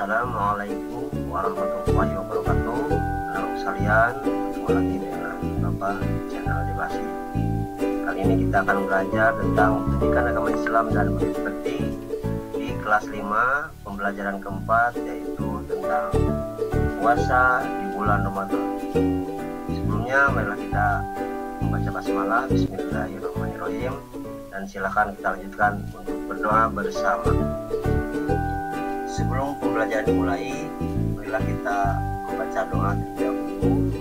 Assalamualaikum warahmatullahi wabarakatuh. Halo sekalian, ketemu lagi dengan Bapak channel Debasi. Kali ini kita akan belajar tentang pendidikan agama Islam dan Pekerti di kelas 5 pembelajaran keempat, yaitu tentang puasa di bulan Ramadan. Sebelumnya marilah kita membaca basmalah. Bismillahirrahmanirrahim, dan silakan kita lanjutkan untuk berdoa bersama. Sebelum pembelajaran dimulai, marilah kita membaca doa terlebih dahulu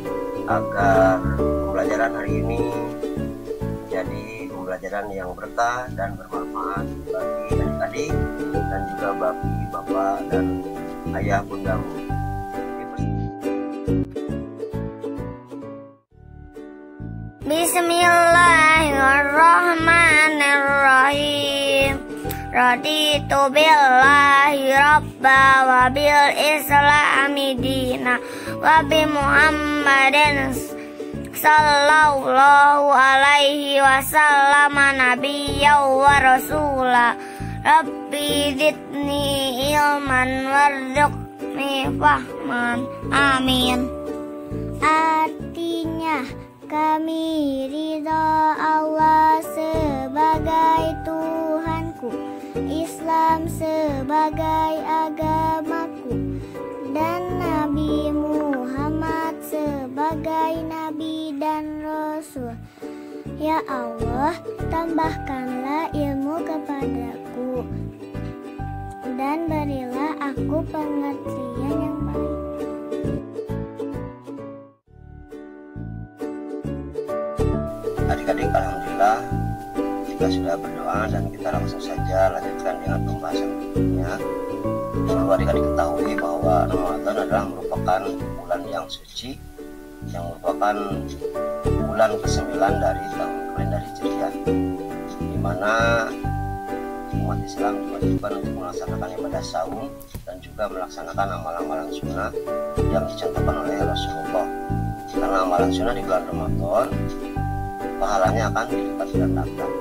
agar pembelajaran hari ini menjadi pembelajaran yang berkah dan bermanfaat bagi adik-adik dan juga bagi bapak dan ayah bundamu. Bismillahirrahmanirrahim. Raditu billahi rabba wa bil islami dina wa bi muhammadin sallallahu alaihi wasallam nabiyya wa rasula. Rabbi zidni ilman warzuqni fahman. Amin. Artinya, kami ridha Allah sebagai Tuhanku, Islam sebagai agamaku, dan Nabi Muhammad sebagai Nabi dan Rasul. Ya Allah, tambahkanlah ilmu kepadaku dan berilah aku pengertian yang baik. Adik-adik, alhamdulillah kita sudah berdoa dan kita langsung saja lanjutkan dengan pembahasan berikutnya. Perlu adik-adik ketahui bahwa Ramadan adalah merupakan bulan yang suci, yang merupakan bulan ke-9 dari tahun kalender Hijriah, di mana umat Islam diwajibkan untuk melaksanakan ibadah saum dan juga melaksanakan amalan-amalan sunnah yang dicontohkan oleh Rasulullah. Karena amalan sunnah di bulan Ramadan pahalanya akan dilipat gandakan.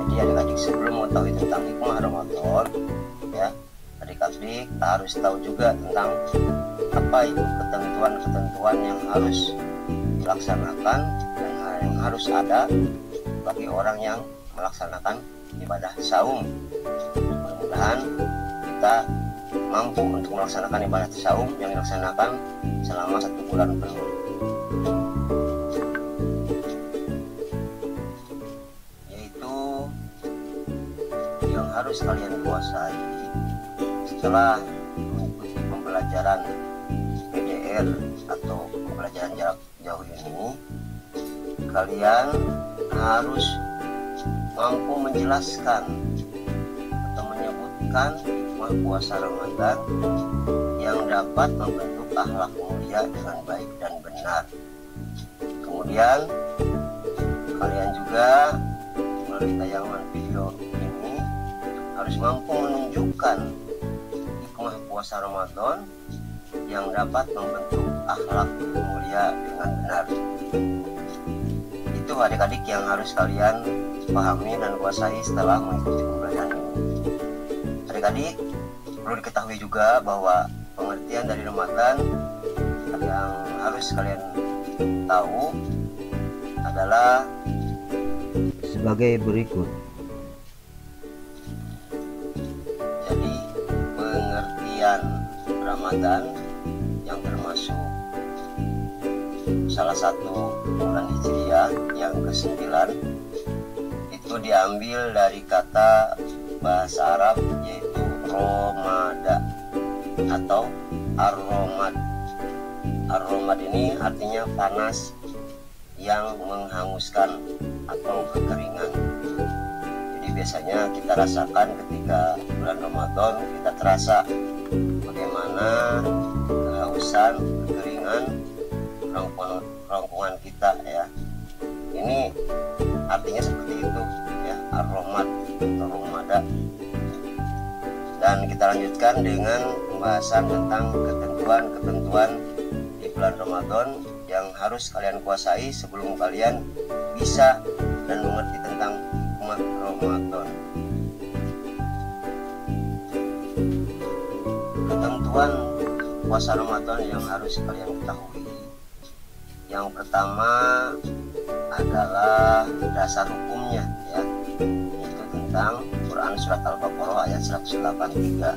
Jadi adik-adik, sebelum mengetahui tentang hikmah Ramadan, ya adik-adik kita harus tahu juga tentang apa itu ketentuan-ketentuan yang harus dilaksanakan dan yang harus ada bagi orang yang melaksanakan ibadah saum. Mudah-mudahan kita mampu untuk melaksanakan ibadah saum yang dilaksanakan selama 1 bulan penuh. Harus kalian kuasai setelah mengikuti pembelajaran PDR atau pembelajaran jarak jauh ini. Kalian harus mampu menjelaskan atau menyebutkan hikmah puasa Ramadan yang dapat membentuk akhlak mulia dengan baik dan benar. Kemudian kalian juga melalui tayangan video harus mampu menunjukkan hikmah puasa Ramadan yang dapat membentuk akhlak mulia dengan benar. Itu adik-adik yang harus kalian pahami dan kuasai setelah mengikuti pembelajaran ini. Adik-adik, perlu diketahui juga bahwa pengertian dari Ramadan yang harus kalian tahu adalah sebagai berikut. Ramadan yang termasuk salah satu bulan Hijriah yang ke-9 itu diambil dari kata bahasa Arab yaitu Romada atau Ar-Romad. Ar-Romad ini artinya panas yang menghanguskan atau kekeringan. Jadi biasanya kita rasakan ketika bulan Ramadan, kita terasa bagaimana kehausan, kekeringan, kerongkongan kita, ya. Ini artinya seperti itu, ya, ar-romad atau romada. Dan kita lanjutkan dengan pembahasan tentang ketentuan-ketentuan di bulan Ramadan yang harus kalian kuasai sebelum kalian bisa dan mengerti tentang hikmah Ramadan. ketentuan puasa Ramadan yang harus kalian ketahui. Yang pertama adalah dasar hukumnya, ya, itu tentang Quran surat Al-Baqarah ayat 183.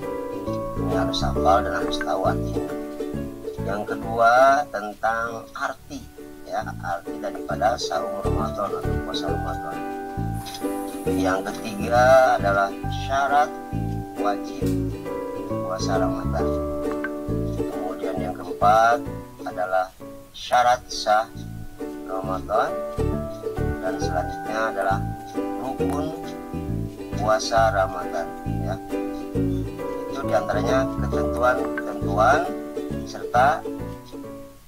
Ini harus hafal dan harus tahu artinya. Yang kedua tentang arti, ya, arti daripada saum Ramadan atau puasa Ramadan. Yang ketiga adalah syarat wajib puasa Ramadan. Kemudian yang keempat adalah syarat sah Ramadan, dan selanjutnya adalah rukun puasa Ramadan, ya. Itu diantaranya ketentuan-ketentuan serta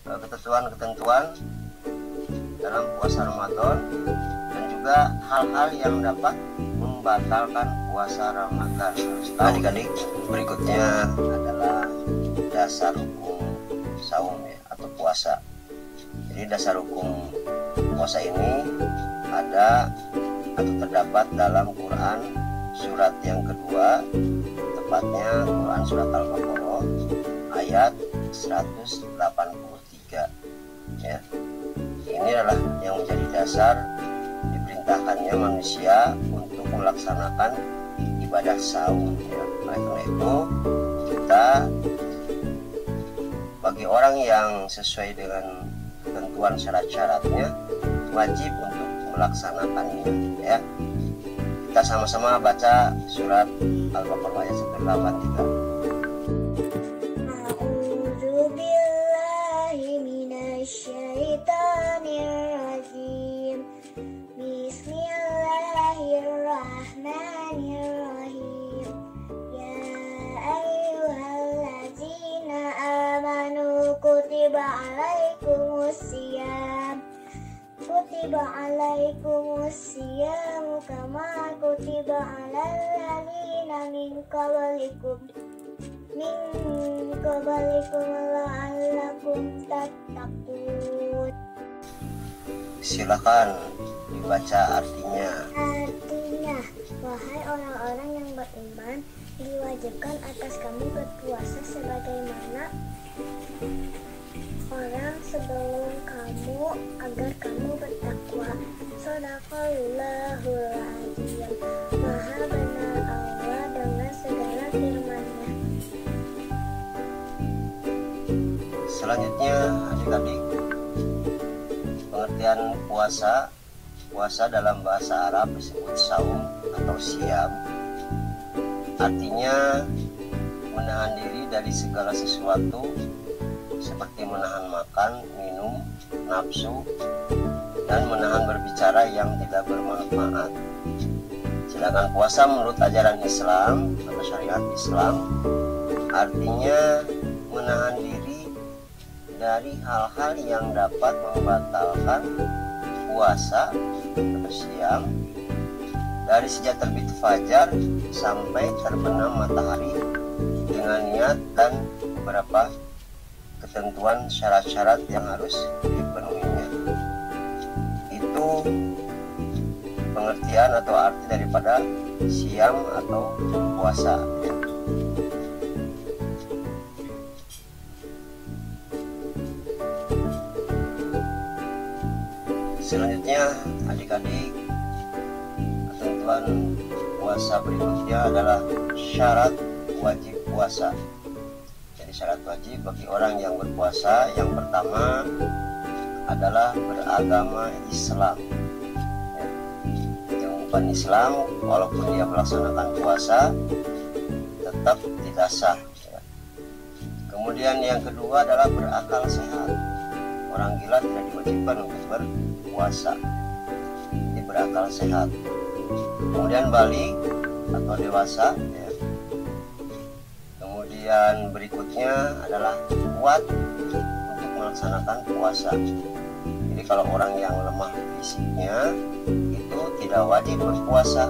ketentuan-ketentuan dalam puasa Ramadan, dan juga hal-hal yang dapat membatalkan puasa Ramadan. Adik-adik, berikutnya adalah dasar hukum saum, ya, atau puasa. Jadi dasar hukum puasa ini ada atau terdapat dalam Quran surat yang kedua, tepatnya Quran surat Al-Baqarah ayat 183, ya. Ini adalah yang menjadi dasar diperintahkannya manusia untuk melaksanakan ibadah saum, ya. Oleh karena itu kita bagi orang yang sesuai dengan ketentuan syarat-syaratnya wajib untuk melaksanakannya, ya. Kita sama-sama baca surat Al-Baqarah ayat 183. A'udzubillahi minasyaitonirrajim. Bismillahirrahmanirrahim. Ya ayyuhalladzina amanu kutiba alaikumusiyam kama kutiba alal ladzina min qablikum la'allakum tattaqun. Silakan dibaca artinya. Artinya, wahai orang-orang yang beriman, diwajibkan atas kamu berpuasa sebagaimana orang sebelum kamu, agar kamu bertakwa. Shadaqallahul azim. Maha benar Allah dengan segala firman-Nya. Selanjutnya, adik-adik, pengertian puasa. Puasa dalam bahasa Arab disebut saum atau siam. Artinya menahan diri dari segala sesuatu seperti menahan makan, minum, nafsu, dan menahan berbicara yang tidak bermanfaat. Sedangkan puasa menurut ajaran Islam atau syariat Islam artinya menahan diri dari hal-hal yang dapat membatalkan puasa atau siam dari sejak terbit fajar sampai terbenam matahari dengan niat dan beberapa ketentuan syarat-syarat yang harus dipenuhinya. Itu pengertian atau arti daripada siam atau puasa. Selanjutnya, adik-adik, ketentuan puasa berikutnya adalah syarat wajib puasa. Jadi syarat wajib bagi orang yang berpuasa yang pertama adalah beragama Islam, ya. Yang bukan Islam, walaupun dia melaksanakan puasa tetap tidak sah, ya. Kemudian yang kedua adalah berakal sehat. Orang gila tidak diwajibkan untuk berpuasa, jadi berakal sehat. Kemudian balik atau dewasa, ya. Kemudian berikutnya adalah kuat untuk melaksanakan puasa. Jadi kalau orang yang lemah fisiknya itu tidak wajib berpuasa.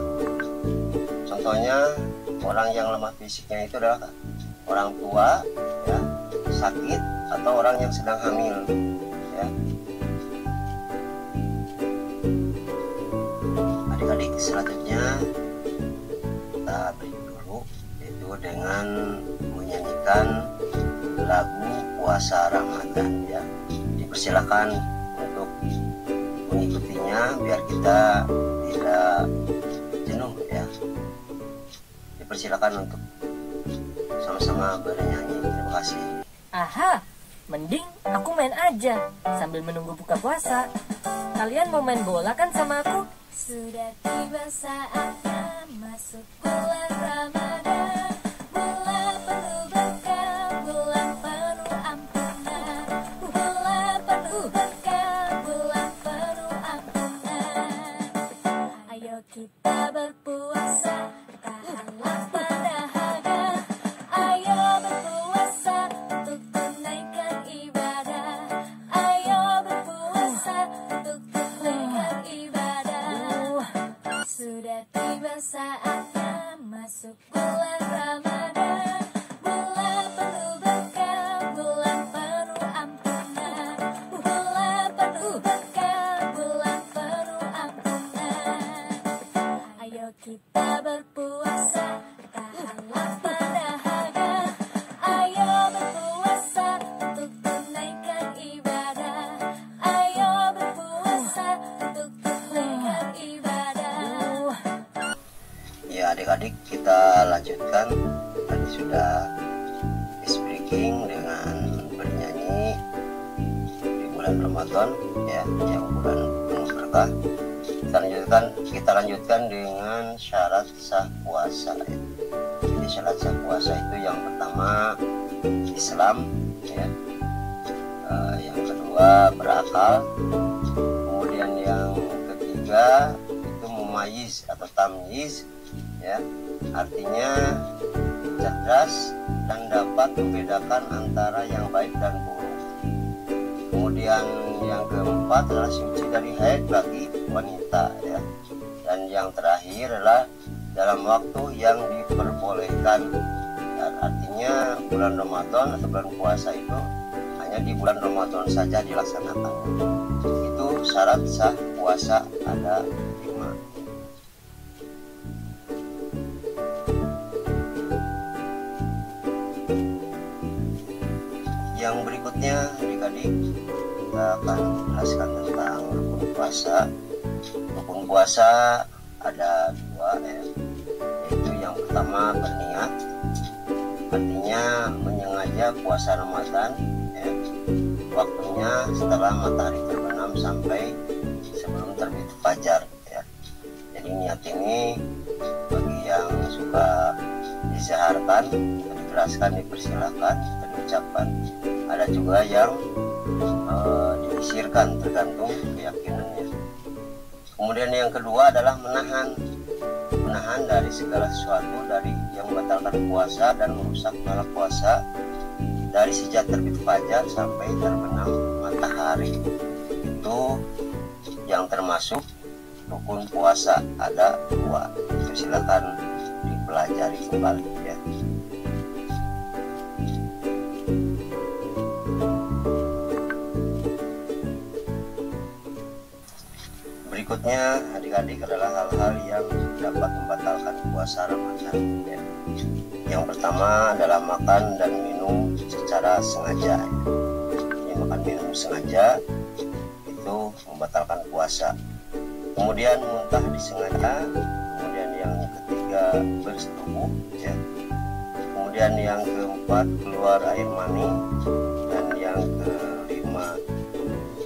Contohnya orang yang lemah fisiknya itu adalah orang tua, ya, sakit, atau orang yang sedang hamil, ya. Adik-adik, selanjutnya kita break dulu, yaitu dengan menyanyikan lagu puasa Ramadan ya. Dipersilakan untuk mengikutinya biar kita tidak jenuh ya. Dipersilakan untuk sama-sama bernyanyi. Terima kasih. Aha, mending aku main aja sambil menunggu buka puasa. Kalian mau main bola kan sama aku? Sudah tiba saatnya masuk bulan Ramadan, bulan penuh berkah, bulan penuh ampunan, bulan penuh berkah, bulan penuh ampunan. Ayo kita berpuasa, tahan lapar dahaga. Ayo berpuasa untuk tunaikan ibadah. Ayo berpuasa untuk tunaikan ibadah. Sudah tiba saatnya masuk bulan Ramadan, bulan penuh berkah, bulan penuh ampunan, bulan penuh berkah, bulan penuh ampunan. Ayo kita berpuasa, tahan lapar dahaga. Ayo berpuasa untuk tunaikan ibadah. Ayo berpuasa untuk tunaikan ibadah. Ya adik-adik, kita lanjutkan. Tadi sudah speaking dengan bernyanyi di bulan Ramadan ya, yang bulan penuh berkah. Kita lanjutkan dengan syarat sah puasa ya. Jadi syarat sah puasa itu yang pertama Islam ya, yang kedua berakal, kemudian yang ketiga itu mumayyiz atau tamyiz ya, artinya cerdas dan dapat membedakan antara yang baik dan buruk. Kemudian yang keempat adalah suci dari haid bagi wanita ya, dan yang terakhir adalah dalam waktu yang diperbolehkan ya, artinya bulan Ramadan atau bulan puasa itu hanya di bulan Ramadan saja dilaksanakan. Itu syarat sah puasa ada 5. Yang berikutnya adik-adik, kita akan menjelaskan tentang rukun puasa. Rukun puasa ada 2 ya, yaitu yang pertama berniat, artinya menyengaja puasa Ramadan ya, waktunya setelah matahari terbenam sampai sebelum terbit fajar ya. Jadi niat ini bagi yang suka diseharkan, dijelaskan, dipersilakan, diucapkan. Ada juga yang diisirkan, tergantung keyakinannya. Kemudian yang kedua adalah menahan dari segala sesuatu dari yang membatalkan puasa dan merusak pahala puasa dari sejak terbit fajar sampai terbenam matahari. Itu yang termasuk rukun puasa ada 2. Itu silakan dipelajari kembali ya. Berikutnya adik-adik adalah hal-hal yang dapat membatalkan puasa Ramadan ya. Yang pertama adalah makan dan minum secara sengaja ya. Ini makan minum sengaja itu membatalkan puasa. Kemudian muntah disengaja. Kemudian yang ketiga bersetubuh ya. Kemudian yang keempat keluar air mani. Dan yang kelima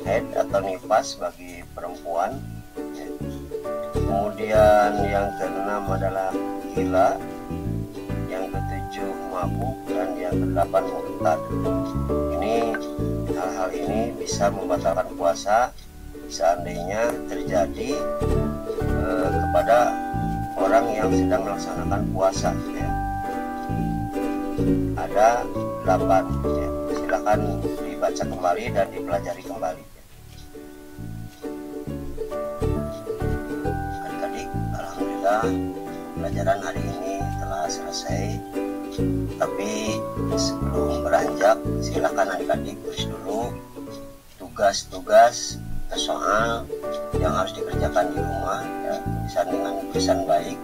haid atau nifas bagi perempuan. Kemudian yang keenam adalah gila, yang ketujuh mabuk, dan yang kedelapan murtad. Ini hal-hal ini bisa membatalkan puasa seandainya terjadi kepada orang yang sedang melaksanakan puasa ya. Ada 8 ya. Silakan dibaca kembali dan dipelajari kembali. Pelajaran hari ini telah selesai, tapi sebelum beranjak silakan adik-adik tulis dulu tugas-tugas soal yang harus dikerjakan di rumah ya, tulisan dengan tulisan baik.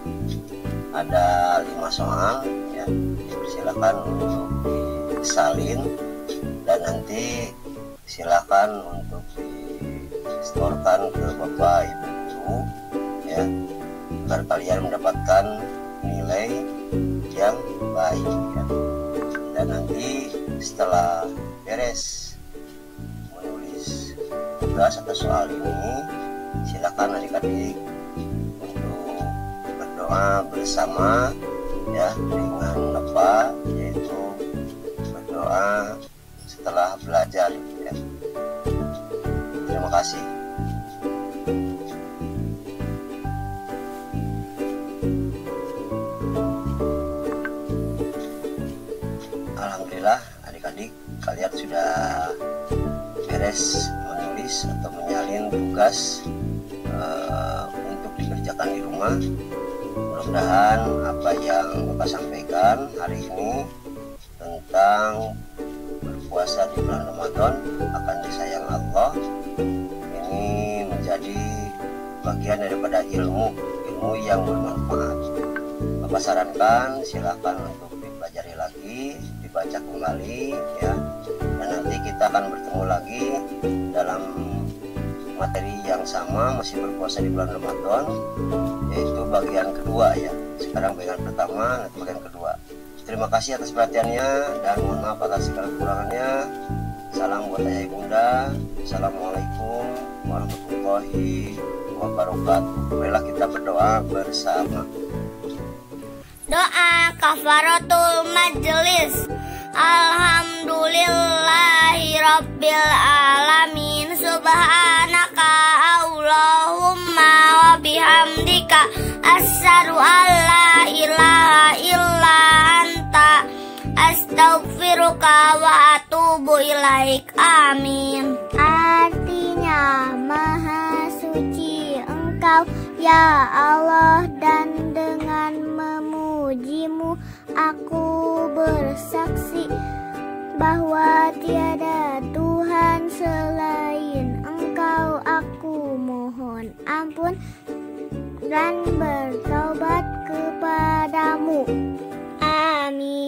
Ada 5 soal ya, silakan untuk disalin, dan nanti silakan untuk distorkan ke Bapak Ibu guru ya, agar kalian mendapatkan nilai yang baik ya. Dan nanti setelah beres menulis tugas atau soal ini, silakan adik-adik untuk berdoa bersama ya, dengan apa, yaitu berdoa setelah belajar ya. Terima kasih. Alhamdulillah adik-adik, kalian sudah beres menulis atau menyalin tugas untuk dikerjakan di rumah. Mudah-mudahan apa yang Bapak sampaikan hari ini tentang berpuasa di bulan Ramadan akan disayang Allah ini menjadi bagian daripada ilmu yang bermanfaat. Bapak sarankan silakan untuk dipelajari lagi, dibaca kembali ya, dan nanti kita akan bertemu lagi dalam materi yang sama, masih berpuasa di bulan Ramadan, yaitu bagian kedua ya. Sekarang bagian pertama, nanti bagian kedua. Terima kasih atas perhatiannya dan mohon maaf atas segala kekurangannya. Salam buat ayah ibunda. Assalamualaikum warahmatullahi wabarakatuh. Marilah kita berdoa bersama. Doa kafaratul majelis. Alhamdulillahi rabbil alamin. Subhanaka Allahumma wa bihamdika asyhadu an la ilaha illa anta astaghfiruka wa atubu ilaik. Amin. Artinya maha suci Engkau ya Allah, dan dengan memujimu aku bersaksi bahwa tiada Tuhan selain Engkau. Aku mohon ampun dan bertaubat kepadamu. Amin.